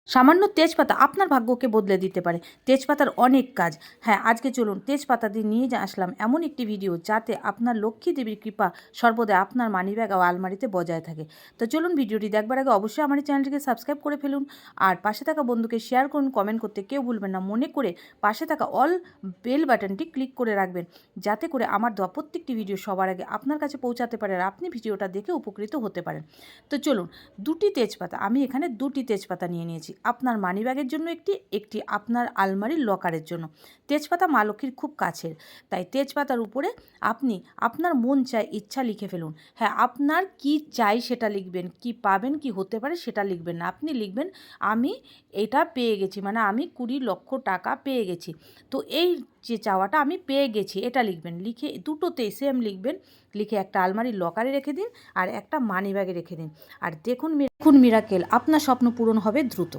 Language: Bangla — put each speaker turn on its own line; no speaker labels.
সামান্য তেজপাতা আপনার ভাগ্যকে বদলে দিতে পারে। তেজপাতার অনেক কাজ। হ্যাঁ, আজকে চলুন তেজপাতা দিয়ে নিয়ে আসলাম এমন একটি ভিডিও যাতে আপনার লক্ষ্মী দেবীর কৃপা সর্বদা আপনার মানিব্যাগ ও আলমারিতে বজায় থাকে। তো চলুন ভিডিওটি দেখবার আগে অবশ্যই আমার চ্যানেলটিকে সাবস্ক্রাইব করে ফেলুন, আর পাশে থাকা বন্ধুকে শেয়ার করুন, কমেন্ট করতে কেউ ভুলবেন না। মনে করে পাশে থাকা অল বেল বাটনটি ক্লিক করে রাখবেন, যাতে করে আমার দেওয়া প্রত্যেকটি ভিডিও সবার আগে আপনার কাছে পৌঁছাতে পারে আর আপনি ভিডিওটা দেখে উপকৃত হতে পারেন। তো চলুন, দুটি তেজপাতা, আমি এখানে দুটি তেজপাতা নিয়ে নিয়েছি। আপনার মানিব্যাগের জন্য একটি আপনার আলমারির লকারের জন্য। তেজপাতা মা লক্ষ্মীর খুব কাছের, তাই তেজপাতার উপরে আপনি আপনার মন চায় ইচ্ছা লিখে ফেলুন। হ্যাঁ, আপনার কি চাই সেটা লিখবেন, কি পাবেন কি হতে পারে সেটা লিখবেন না। আপনি লিখবেন আমি এটা পেয়ে গেছি, মানে আমি 20 লক্ষ টাকা পেয়ে গেছি। তো এই যে চাওয়াটা আমি পেয়ে গেছি এটা লিখবেন। লিখে দুটোতেই সেম লিখবেন। লিখে একটা আলমারির লকারে রেখে দিন আর একটা মানিব্যাগে রেখে দিন। আর দেখুন মিরাকেল, আপনার স্বপ্ন পূরণ হবে দ্রুত।